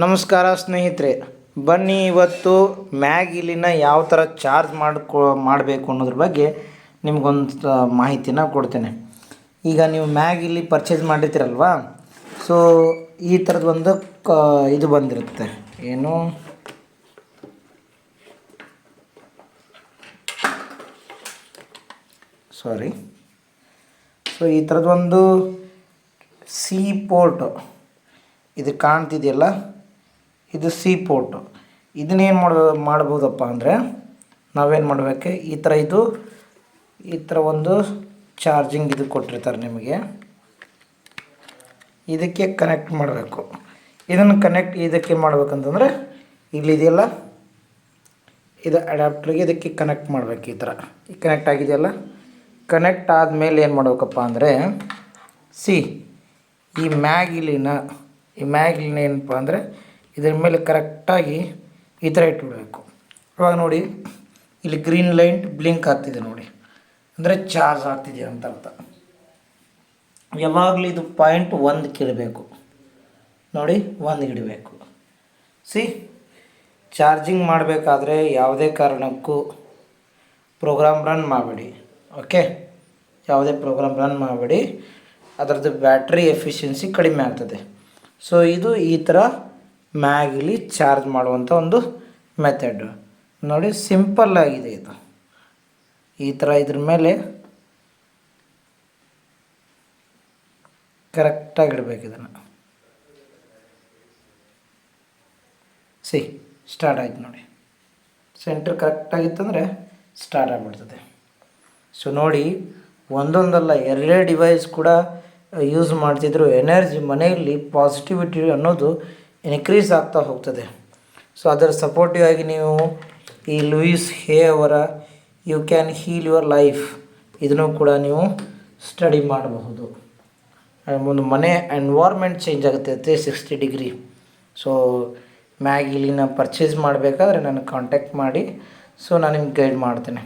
ನಮಸ್ಕಾರ ಸ್ನೇಹಿತರೆ, ಬನ್ನಿ ಇವತ್ತು ಮ್ಯಾಗಿಲಿನ ಯಾವ ಥರ ಚಾರ್ಜ್ ಮಾಡಬೇಕು ಅನ್ನೋದ್ರ ಬಗ್ಗೆ ನಿಮ್ಗೊಂದು ಮಾಹಿತಿನ ಕೊಡ್ತೇನೆ. ಈಗ ನೀವು ಮ್ಯಾಗಿಲಿ ಪರ್ಚೇಸ್ ಮಾಡಿರ್ತೀರಲ್ವ, ಸೊ ಈ ಥರದ್ದು ಒಂದು ಇದು ಬಂದಿರುತ್ತೆ, ಏನು ಸಾರಿ ಸೊ ಈ ಥರದ್ದೊಂದು ಸಿ ಪೋರ್ಟ್ ಇದು ಕಾಣ್ತಿದೆಯಲ್ಲ, ಇದು ಸಿ ಪೋರ್ಟು. ಇದನ್ನೇನು ಮಾಡ್ಬೋದಪ್ಪ ಅಂದರೆ ನಾವೇನು ಮಾಡಬೇಕು, ಈ ಥರ ಒಂದು ಚಾರ್ಜಿಂಗ್ ಇದು ಕೊಟ್ಟಿರ್ತಾರೆ ನಿಮಗೆ, ಇದಕ್ಕೆ ಕನೆಕ್ಟ್ ಮಾಡಬೇಕು. ಇದನ್ನು ಇದಕ್ಕೆ ಮಾಡ್ಬೇಕಂತಂದರೆ ಇಲ್ಲಿದೆಯಲ್ಲ, ಇದು ಅಡ್ಯಾಪ್ಟ್ರಿಗೆ ಇದಕ್ಕೆ ಕನೆಕ್ಟ್ ಮಾಡಬೇಕು. ಈ ಥರ ಕನೆಕ್ಟ್ ಆಗಿದೆಯಲ್ಲ, ಕನೆಕ್ಟ್ ಆದಮೇಲೆ ಏನು ಮಾಡಬೇಕಪ್ಪ ಅಂದರೆ ಈ ಮ್ಯಾಗಿಲಿನ ಏನಪ್ಪ ಅಂದರೆ ಇದ್ರ ಮೇಲೆ ಕರೆಕ್ಟಾಗಿ ಈ ಥರ ಇಟ್ಬಿಡಬೇಕು. ಇವಾಗ ನೋಡಿ, ಇಲ್ಲಿ ಗ್ರೀನ್ ಲೈಟ್ ಬ್ಲಿಂಕ್ ಆಗ್ತಿದೆ ನೋಡಿ, ಅಂದರೆ ಚಾರ್ಜ್ ಆಗ್ತಿದೆ ಅಂತ ಅರ್ಥ. ಯಾವಾಗಲೂ ಇದು ಪಾಯಿಂಟ್ 1ಕ್ಕೆ ಇಡಬೇಕು ನೋಡಿ, 1ಗೆ ಇಡಬೇಕು. ಚಾರ್ಜಿಂಗ್ ಮಾಡಬೇಕಾದ್ರೆ ಯಾವುದೇ ಕಾರಣಕ್ಕೂ ಪ್ರೋಗ್ರಾಮ್ ರನ್ ಮಾಡಬೇಡಿ. ಓಕೆ, ಯಾವುದೇ ಪ್ರೋಗ್ರಾಮ್ ರನ್ ಮಾಡಬೇಡಿ, ಅದರದ್ದು ಬ್ಯಾಟ್ರಿ ಎಫಿಷಿಯನ್ಸಿ ಕಡಿಮೆ ಆಗ್ತದೆ. ಸೊ ಇದು ಈ ಥರ ಮ್ಯಾಗಿಲಿ ಚಾರ್ಜ್ ಮಾಡುವಂಥ ಒಂದು ಮೆಥಡ್ ನೋಡಿ, ಸಿಂಪಲ್ ಆಗಿದೆ ಇದು. ಈ ಥರ ಇದ್ರ ಮೇಲೆ ಕರೆಕ್ಟಾಗಿ ಇಡಬೇಕು ಇದನ್ನು. ಸ್ಟಾರ್ಟ್ ಆಯ್ತು ನೋಡಿ, ಸೆಂಟ್ರ್ ಕರೆಕ್ಟಾಗಿತ್ತಂದರೆ ಸ್ಟಾರ್ಟ್ ಆಗಿಬಿಡ್ತದೆ. ಸೊ ನೋಡಿ, ಒಂದೊಂದಲ್ಲ ಎರಡೇ ಡಿವೈಸ್ ಕೂಡ ಯೂಸ್ ಮಾಡ್ತಿದ್ರು, ಎನರ್ಜಿ ಮನೆಯಲ್ಲಿ ಪಾಸಿಟಿವಿಟಿ ಅನ್ನೋದು ಇನ್ಕ್ರೀಸ್ ಆಗ್ತಾ ಹೋಗ್ತದೆ. ಸೊ ಅದರ ಸಪೋರ್ಟಿವ್ ಆಗಿ ನೀವು ಈ ಲೂಯಿಸ್ ಹೇ ಅವರ you can heal your life ಇದನ್ನು ಕೂಡ ನೀವು ಸ್ಟಡಿ ಮಾಡಬಹುದು. ಒಂದು ಮನೆ ಎನ್ವೈರ್ಮೆಂಟ್ ಚೇಂಜ್ ಆಗುತ್ತೆ 360 ಡಿಗ್ರಿ. ಸೊ ಮ್ಯಾಗಿಲಿನ ಪರ್ಚೇಸ್ ಮಾಡಬೇಕಾದ್ರೆ ನನಗೆ ಕಾಂಟ್ಯಾಕ್ಟ್ ಮಾಡಿ, ಸೊ ನಾನು ನಿಮ್ಗೆ ಗೈಡ್ ಮಾಡ್ತೇನೆ.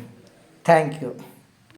Thank you.